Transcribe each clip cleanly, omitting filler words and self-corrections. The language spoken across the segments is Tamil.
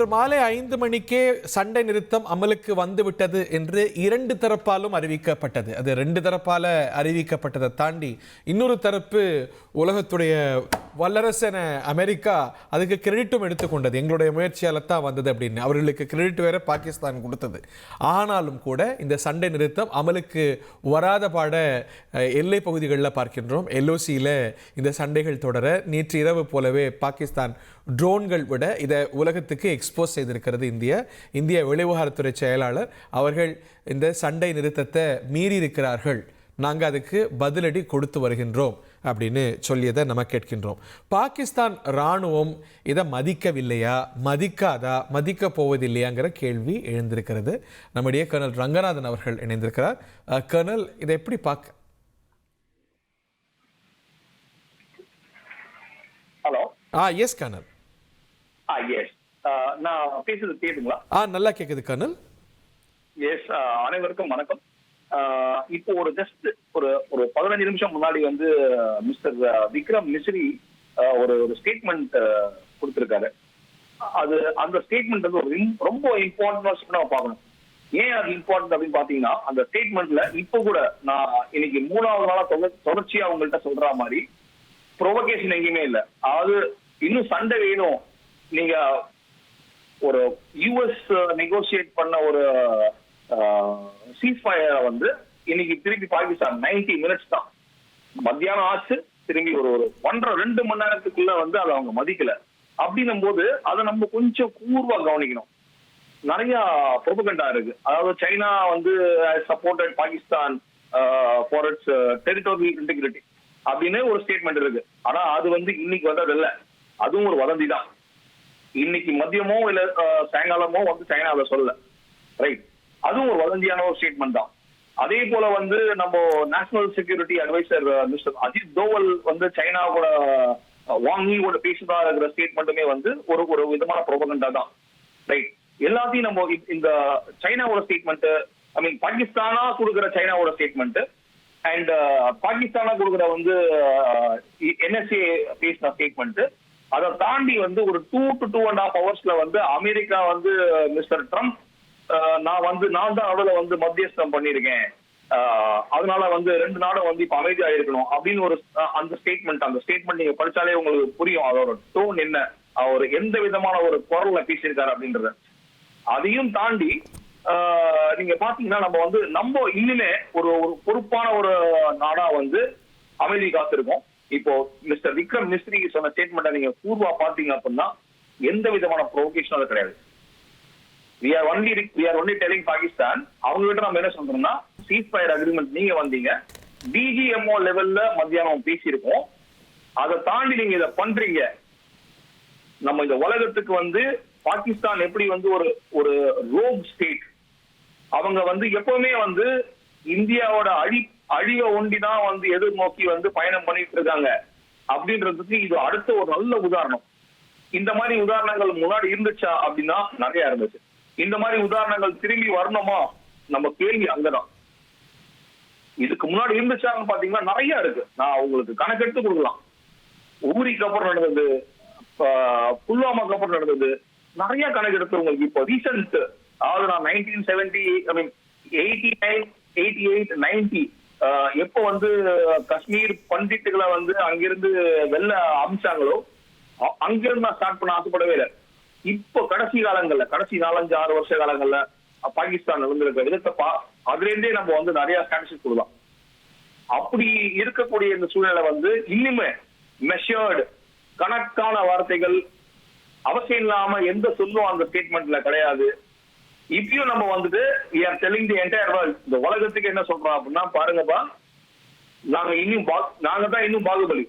இன்று மாலை 5 மணிக்கே சண்டை நிறுத்தம் அமலுக்கு வந்துவிட்டது என்று 2 தரப்பாலும் அறிவிக்கப்பட்டது. அது 2 தரப்பால அறிவிக்கப்பட்டதை தாண்டி இன்னொரு தரப்பு உலகத்துடைய வல்லரசன அமெரிக்கா அதுக்கு கிரெடிட்டும் எடுத்துக்கொண்டது. எங்களுடைய முயற்சியால தான் வந்தது அப்படின்னு அவர்களுக்கு கிரெடிட் வேற பாகிஸ்தான் கொடுத்தது. ஆனாலும் கூட இந்த சண்டை நிறுத்தம் அமலுக்கு வராத பாட எல்லை பகுதிகளில் பார்க்கின்றோம். எல்ஓசியில் இந்த சண்டைகள் தொடர நேற்று இரவு போலவே பாகிஸ்தான் ட்ரோன்கள் விட இதை உலகத்துக்கு எக்ஸ்போஸ் செய்திருக்கிறது இந்திய வெளிவிவகாரத்துறை செயலாளர் அவர்கள் இந்த சண்டை நிறுத்தத்தை மீறி இருக்கிறார்கள், நாங்கள் அதுக்கு பதிலடி கொடுத்து வருகின்றோம் அப்படின்னு சொல்லியதை நம்ம கேட்கின்றோம். பாகிஸ்தான் இராணுவம் இதை மதிக்கவில்லையா, மதிக்காதா, மதிக்க போவதில்லையாங்கிற கேள்வி எழுந்திருக்கிறது. நம்முடைய கர்னல் ரங்கநாதன் அவர்கள் இணைந்திருக்கிறார். கர்னல், இதை எப்படி பார்க்க? ஹலோ. S kernel. எஸ், நான் பேசுறது கேக்குதுங்களா? நல்லா கேக்குது கர்னல். எஸ், அனைவருக்கும் வணக்கம். இப்போ ஒரு ஜஸ்ட் ஒரு 15 நிமிஷம் முன்னாடி வந்து மிஸ்டர் விக்ரம் மிஸ்ரி ஒரு ஸ்டேட்மெண்ட் கொடுத்திருக்காரு. அந்த ஸ்டேட்மெண்ட் வந்து ரொம்ப இம்பார்ட்டன்ட் நம்ம பார்க்கணும். ஏன் அது இம்பார்ட்டன்ட் அப்படின்னு பாத்தீங்கன்னா, அந்த ஸ்டேட்மெண்ட்ல இப்போ கூட நான் இன்னைக்கு 3வது நாளா தொடர்ச்சியா அவங்கள்ட்ட சொல்ற மாதிரி ப்ரொவோகேஷன் எங்கேயுமே இல்லை. அதாவது இன்னும் சண்டை வேணும், நீங்க ஒரு யூஎஸ் நெகோசியேட் பண்ண ஒரு சீஸ்ஃபயரை வந்து இன்னைக்கு திருப்பி பாகிஸ்தான் 90 மினிட்ஸ் தான், மத்தியானம் ஆச்சு, திரும்பி ஒரு 1.5-2 மணி நேரத்துக்குள்ள வந்து அதை அவங்க மதிக்கல. அப்படின்னும் போது அதை நம்ம கொஞ்சம் கூர்வா கவனிக்கணும். நிறைய ப்ரொபகண்டா இருக்கு. அதாவது சைனா வந்து supported Pakistan for it's territorial integrity அப்படின்னு ஒரு ஸ்டேட்மெண்ட் இருக்கு. ஆனா அது வந்து இன்னைக்கு வந்தது இல்ல, அதுவும் ஒரு வதந்தி தான். இன்னைக்கு மதியமோ இல்ல சாயங்காலமோ வந்து சைனா அதை சொல்லல, ரைட்? அதுவும் ஒரு வதந்தியான ஒரு ஸ்டேட்மெண்ட் தான். அதே போல வந்து நம்ம national security advisor Mr Ajit Doval வந்து சைனா கூட வாங்கியோட பேசுதா இருக்கிற ஸ்டேட்மெண்ட்டுமே வந்து ஒரு விதமான ப்ரொபகண்டா தான், ரைட்? எல்லாத்தையும் நம்ம இந்த சைனாவோட ஸ்டேட்மெண்ட், ஐ மீன் பாகிஸ்தானா கொடுக்குற சைனாவோட ஸ்டேட்மெண்ட் அண்ட் பாகிஸ்தானா கொடுக்குற வந்து என்எஸ்ஏ பேசின ஸ்டேட்மெண்ட், அதை தாண்டி வந்து ஒரு 2 to 2.5 hours வந்து அமெரிக்கா வந்து மிஸ்டர் ட்ரம்ப் நான் தான் அவளை வந்து மத்தியஸ்தம் பண்ணிருக்கேன், அதனால வந்து 2 நாடும் வந்து இப்ப அமைதியா இருக்கணும் அப்படின்னு ஒரு அந்த ஸ்டேட்மெண்ட் நீங்க படிச்சாலே உங்களுக்கு புரியும் அதோட டோன் என்ன, அவர் எந்த விதமான ஒரு குரல்ல பேசியிருக்காரு அப்படின்றத. அதையும் தாண்டி நீங்க பாத்தீங்கன்னா நம்ம இன்னுமே ஒரு பொறுப்பான ஒரு நாடா வந்து அமைதி காத்திருக்கோம். இப்போ மிஸ்டர் விக்ரம் மிஸ்ரி சொன்ன ஸ்டேட்மெண்ட்டை நீங்க பூர்வா பாத்தீங்க அப்படின்னா எந்த விதமான ப்ரொவோகேஷனும் கிடையாது. we are only telling Pakistan, அவங்க கிட்ட நம்ம என்ன சொல்றோம்னா, சீஸ்ஃபயர் அக்ரிமெண்ட் நீங்க வந்தீங்க, டிஜிஎம்ஓ லெவல்ல மத்தியானம் பேசியிருக்கோம், அதை தாண்டி நீங்க இதை பண்றீங்க. நம்ம இந்த உலகத்துக்கு வந்து பாகிஸ்தான் எப்படி வந்து ஒரு ரோக் ஸ்டேட், அவங்க வந்து எப்பவுமே வந்து இந்தியாவோட அழிவை ஒண்டிதான் வந்து எதிர்நோக்கி வந்து பயணம் பண்ணிட்டு இருக்காங்க அப்படின்றதுக்கு இது அடுத்த ஒரு நல்ல உதாரணம். இந்த மாதிரி உதாரணங்கள் முன்னாடி இருந்துச்சா அப்படின்னா நிறைய இருந்துச்சு. இந்த மாதிரி உதாரணங்கள் திரும்பி வரணுமா, நம்ம கேள்வி அங்கதான். இதுக்கு முன்னாடி இருந்துச்சான்னு பாத்தீங்கன்னா நிறைய இருக்கு. நான் உங்களுக்கு கணக்கெடுத்து கொடுக்கலாம். ஊரிக்கு அப்புறம் நடந்தது, புல்வாமாக்கு அப்புறம் நடந்தது, நிறைய கணக்கெடுத்து உங்களுக்கு இப்போ ரீசெண்ட், அதாவது நான் 1970, ஐ மீன் 89, 88, 90 எப்போ வந்து காஷ்மீர் பண்டிட்டுகளை வந்து அங்கிருந்து வெளில அமிச்சாங்களோ அங்கிருந்து நான் ஸ்டார்ட் பண்ண ஆசைப்படவே இல்லை. இப்போ கடைசி 4-5-6 வருஷ காலங்கள்ல பாகிஸ்தான் இருந்திருக்க விதத்தை அதுல இருந்தே நம்ம வந்து நிறைய ஸ்டாட்டிஸ்டிக்ஸ் கொடுக்கலாம். அப்படி இருக்கக்கூடிய இந்த சூழ்நிலை வந்து இன்னுமே மெஷர்டு, கணக்கான வார்த்தைகள், அவசியம் இல்லாம எந்த சொல்லும் அந்த ஸ்டேட்மெண்ட்ல கிடையாது. இப்பயும் நம்ம வந்துட்டு we are telling the entire world, இந்த உலகத்துக்கு என்ன சொல்றோம் அப்படின்னா, பாருங்கப்பா, நாங்க தான் இன்னும் பாகுபலி.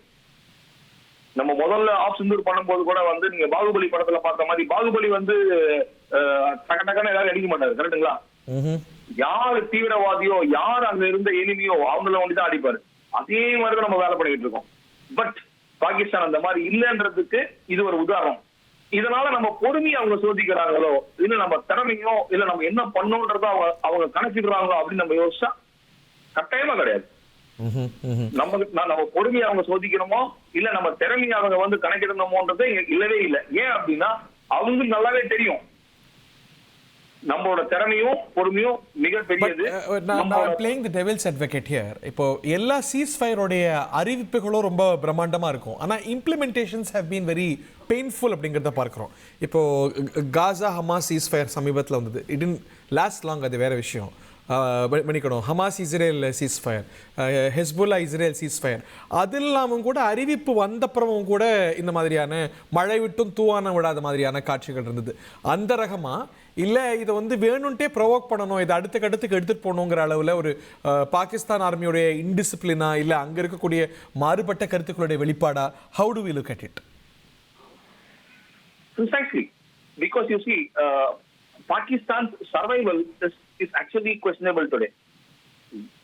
நம்ம முதல்ல ஆப் சிந்தூர் பண்ணும்போது கூட வந்து நீங்க பாகுபலி படத்துல பார்த்த மாதிரி பாகுபலி வந்து டக்குன்னு ஏதாவது அடிக்க மாட்டாரு, கரெக்டுங்களா? யாரு தீவிரவாதியோ, யார் அங்க இருந்த எனிமியோ அவங்கள ஒண்டிதான் அடிப்பாரு. அதே மாதிரிதான் நம்ம வேலை பண்ணிட்டு இருக்கோம். பட் பாகிஸ்தான் அந்த மாதிரி இல்லைன்றதுக்கு இது ஒரு உதாரணம். இதனால நம்ம பொறுமையை அவங்க சோதிக்கிறாங்களோ, இல்ல நம்ம திறமையோ, இல்ல நம்ம என்ன பண்ணோன்றதோ அவங்க கணக்கிடுறாங்களோ அப்படின்னு நம்ம யோசிச்சா கட்டாயமா கிடையாது. நம்ம பொறுமையை அவங்க சோதிக்கணுமோ இல்ல நம்ம திறமையை அவங்க வந்து கணக்கிடணுமோன்றது இல்லவே இல்லை. ஏன் அப்படின்னா அவங்களுக்கு நல்லாவே தெரியும் நம்மளோட திறமையும் பொறுமையும் மிகப்பெரியது. Playing the devil's advocate here, இப்போ எல்லா சீஸ்ஃபயருடைய அறிவிப்புகளும் ரொம்ப பிரம்மாண்டமா இருக்கும், ஆனா implementations have been very painful அப்படிங்கிறத பார்க்குறோம். இப்போ காசா ஹமாஸ் சீஸ்ஃபயர் சமீபத்தில் வந்தது, இட் டிட் லாஸ்ட் லாங், அது வேற விஷயம். மன்னிக்கணும், Hamas Israel ceasefire, Hezbollah Israel ceasefire, அது இல்லாமல் கூட அறிவிப்பு வந்தப்புறமும் கூட இந்த மாதிரியான மழை விட்டும் தூவான விடாத மாதிரியான காட்சிகள் இருந்தது. அந்த ரகமா இல்லை இதை வந்து வேணும்ட்டே ப்ரொவோக் பண்ணணும், இதை அடுத்த கட்டத்துக்கு எடுத்துகிட்டு போகணுங்கிற அளவில் ஒரு பாகிஸ்தான் ஆர்மியோடைய இன்டிசிப்ளினா இல்லை அங்கே இருக்கக்கூடிய மாறுபட்ட கருத்துக்களுடைய வெளிப்பாடா? How do we look at it? Precisely, because you see, Pakistan's survival is actually questionable today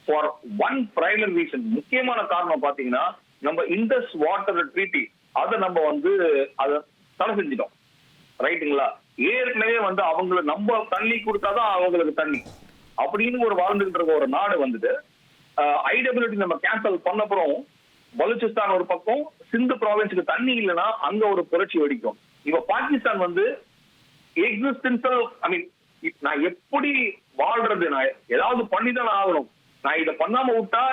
for one primary reason. முக்கியமான காரணம் பாத்தீங்கன்னா, நம்ம இண்டஸ் வாட்டர் ட்ரீட்டி அதை நம்ம வந்து அதை தடை செஞ்சிட்டோம், ரைட்டுங்களா? ஏற்கனவே வந்து அவங்களுக்கு நம்ம தண்ணி கொடுத்தாதான் அவங்களுக்கு தண்ணி அப்படின்னு ஒரு வாழ்ந்துகிட்டு இருக்க ஒரு நாடு வந்துட்டு ஐடபிலிட்டி நம்ம கேன்சல் பண்ணப்புறம் பலுச்சிஸ்தான் ஒரு பக்கம், சிந்து ப்ராவின்ஸுக்கு தண்ணி இல்லைன்னா அங்க ஒரு புரட்சி வெடிக்கும். இப்ப பாகிஸ்தான் வந்து எக்ஸிஸ்டன்சல், ஐ மீன் நான் எப்படி வாழ்றது, நான் ஏதாவது பண்ணிதான் ஆகணும், நான் இதை பண்ணாம விட்டா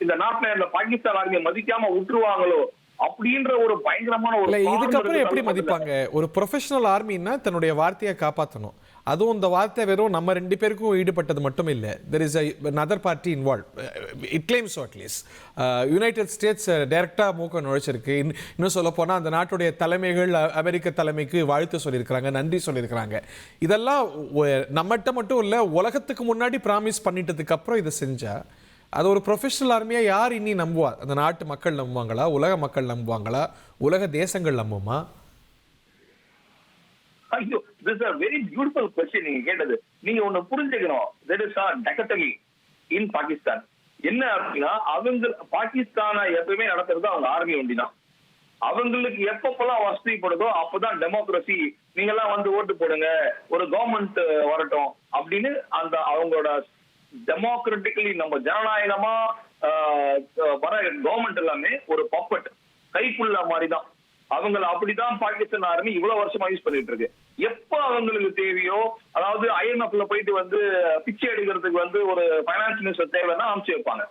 இந்த நாட்டுல இந்த பாகிஸ்தான் ஆர்மியை மதிக்காம விட்டுருவாங்களோ அப்படின்ற ஒரு பயங்கரமான ஒரு இதுக்கப்புறம் எப்படி மதிப்பாங்க? ஒரு ப்ரொஃபஷனல் ஆர்மின்னா தன்னுடைய வார்த்தையை காப்பாற்றணும். அதுவும் இந்த வார்த்தை வெறும் நம்ம 2 பேருக்கும் ஈடுபட்டது மட்டும் இல்லை, there is another party involve, it claims at least. United states டைரக்டாக மூக்க நுழைச்சிருக்கு. இன்னும் சொல்ல போனால் அந்த நாட்டுடைய தலைமைகள் அமெரிக்க தலைமைக்கு வாழ்த்து சொல்லியிருக்கிறாங்க, நன்றி சொல்லியிருக்கிறாங்க. இதெல்லாம் நம்மகிட்ட மட்டும் இல்லை, உலகத்துக்கு முன்னாடி ப்ராமிஸ் பண்ணிட்டதுக்கு அப்புறம் இதை செஞ்சா அது ஒரு ப்ரொஃபஷனல் ஆர்மியாக யார் இனி நம்புவார்? அந்த நாட்டு மக்கள் நம்புவாங்களா, உலக மக்கள் நம்புவாங்களா, உலக தேசங்கள் நம்புமா? ஐயோ, this is a very beautiful question நீங்க கேட்டது. நீங்க ஒண்ணு புரிஞ்சுக்கணும், that is a dichotomy in Pakistan. என்ன அப்படின்னா, அவங்க பாகிஸ்தானை எப்பவுமே நடத்துறது அவங்க ஆர்மி ஒண்டிதான். அவங்களுக்கு எப்பப்பெல்லாம் வசதிப்படுதோ அப்பதான் டெமோக்ரஸி, நீங்க எல்லாம் வந்து ஓட்டு போடுங்க, ஒரு கவர்மெண்ட் வரட்டும் அப்படின்னு அந்த அவங்களோட டெமோக்ராட்டிக்கலி நம்ம ஜனநாயகமா வர கவர்மெண்ட் எல்லாமே ஒரு பப்பட், கைக்குள்ள மாதிரிதான். அவங்களை அப்படிதான் பாகிஸ்தான் ஆர்மி இவ்வளவு வருஷமா யூஸ் பண்ணிட்டு இருக்கு. எப்ப அவங்களுக்கு தேவையோ, அதாவது IMFல போயிட்டு வந்து பிச்சை எடுக்கிறதுக்கு வந்து ஒரு பைனான்ஸ் மினிஸ்டர் தேவைன்னா அனுப்பிச்சு வைப்பாங்க,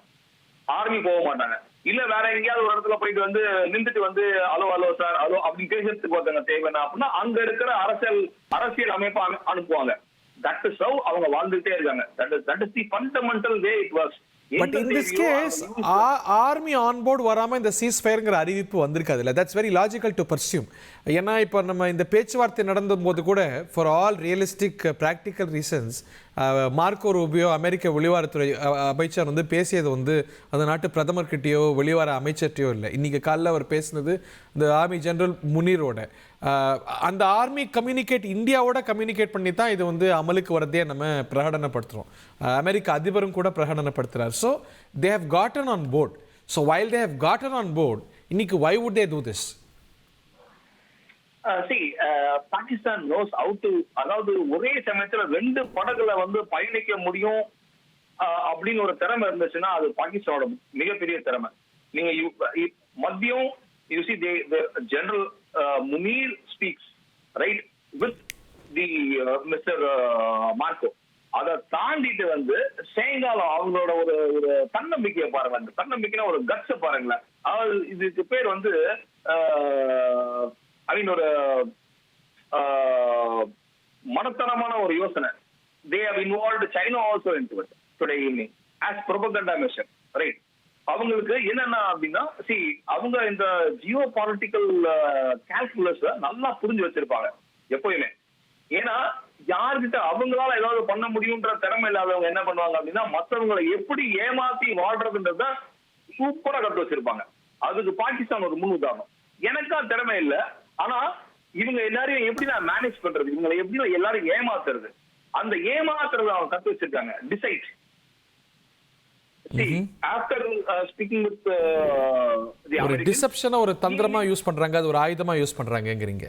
ஆர்மி போக மாட்டாங்க. இல்ல வேற எங்கேயாவது ஒரு இடத்துல போயிட்டு வந்து நின்றுட்டு வந்து அலோ சார் அலோ அப்படின்னு பேசுறதுக்கு ஒருத்தங்க தேவைன்னா அப்படின்னா அங்க இருக்கிற அரசியல் அமைப்பை அனுப்புவாங்க. தட் இஸ் ஹவ் அவங்க வாழ்ந்துட்டே இருக்காங்க. That is the fundamental way it works. But in this case army on board வராம இந்த சீஸ் ஃபயர்ங்கிற அறிவிப்பு வந்திருக்காது இல்லை? That's very logical to presume. ஏன்னா இப்போ நம்ம இந்த பேச்சுவார்த்தை நடந்த போது கூட for all realistic practical reasons Marco Rubio அமெரிக்க வெளிவாரத்துறை அமைச்சர் வந்து பேசியது வந்து அந்த நாட்டு பிரதமர்கிட்டயோ வெளிவார அமைச்சர்கிட்டயோ இல்லை. இன்னைக்கு காலையில் அவர் பேசினது இந்த ஆர்மி ஜெனரல் முனீரோட. அந்த ஆர்மி இந்தியாவோட கம்யூனிகேட் பண்ணி தான் இது வந்து அமலுக்கு வரதே நம்ம பிரகடனப்படுத்துகிறோம். அமெரிக்க அதிபரும் கூட பிரகடனப்படுத்துகிறார். So they have gotten on board. So while they have gotten on board, இன்னைக்கு why would they do this? Pakistan knows how to, அதாவது ஒரே சமயத்துல 2 படகுல வந்து பயணிக்க முடியும் அப்படின்னு ஒரு திறமை இருந்துச்சுன்னா அது பாகிஸ்தானோட மிகப்பெரிய திறமை. நீங்க மத்தியம் you see the general Munir speaks right with the Mr. Marco. அதை தாண்டிட்டு வந்து சேங்காலம் அவங்களோட ஒரு தன்னம்பிக்கையை பாருங்க. அந்த தன்னம்பிக்கைனா ஒரு கட்ஸ பாருங்களேன். அதாவது இதுக்கு பேர் வந்து ஒரு மனத்தனமான ஒரு யோசனை. They have involved China also into it today evening as propaganda measure, right? அவங்களுக்கு என்னன்னா அப்படின்னா, அவங்க இந்த ஜியோ பாலிட்டிக்கல் கால்குலஸ் நல்லா புரிஞ்சு வச்சிருப்பாங்க எப்பயுமே. ஏன்னா யாருக்கிட்ட அவங்களால ஏதாவது பண்ண முடியும்ன்ற திறமை இல்லாதவங்க என்ன பண்ணுவாங்க அப்படின்னா, மற்றவங்களை எப்படி ஏமாத்தி வாழ்றதுன்றத சூப்பரா கத்து வச்சிருப்பாங்க. அதுக்கு பாகிஸ்தான் ஒரு முன் உதாரணம். எனக்கா திறமை இல்ல, ஆனா இவங்க எல்லாரையும் எப்படி நான் மேனேஜ் பண்றது, இவங்களை எப்படி எல்லாரும் ஏமாத்துறது, அந்த ஏமாத்துறது அவங்க கத்து வச்சிருக்காங்க. டிசைட். ஆஃப்டர் ஸ்பீக்கிங் வித் ஒரு டிசெப்ஷனை ஒரு தந்திரமா யூஸ் பண்றாங்க, அது ஒரு ஆயுதமா யூஸ் பண்றாங்கங்கறீங்க.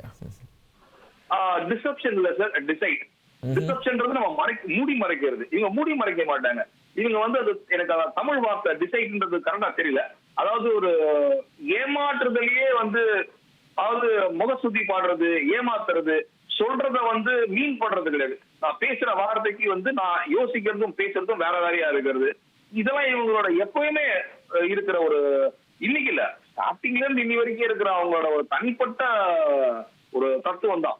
டிசெப்ஷன் இல்ல சார், டிசைட். டிசெப்ஷன்றது நம்ம மூடி மறைக்கிறது. இவங்க மூடி மறைக்க மாட்டாங்க. இவங்க வந்து அது எனக்கு தமிழ் வார்த்தை டிசைட்ன்றது கரெக்டா தெரியல. அதாவது ஒரு ஏமாற்றுதலையே வந்து, அதாவது முகசுத்தி பாடுறது, ஏமாத்துறது, சொல்றத வந்து மீன் பண்றது கிடையாது. நான் பேசுற வார்த்தைக்கு வந்து நான் யோசிக்கிறதும் பேசுறதும் வேற வேறையா இருக்கிறது. இதெல்லாம் இவங்களோட எப்பயுமே இருக்கிற ஒரு, இன்னைக்கு இல்ல, ஸ்டார்டிங்ல இருந்து இன்னி வரைக்கும் இருக்கிற அவங்களோட ஒரு தனிப்பட்ட ஒரு தத்துவம் தான்.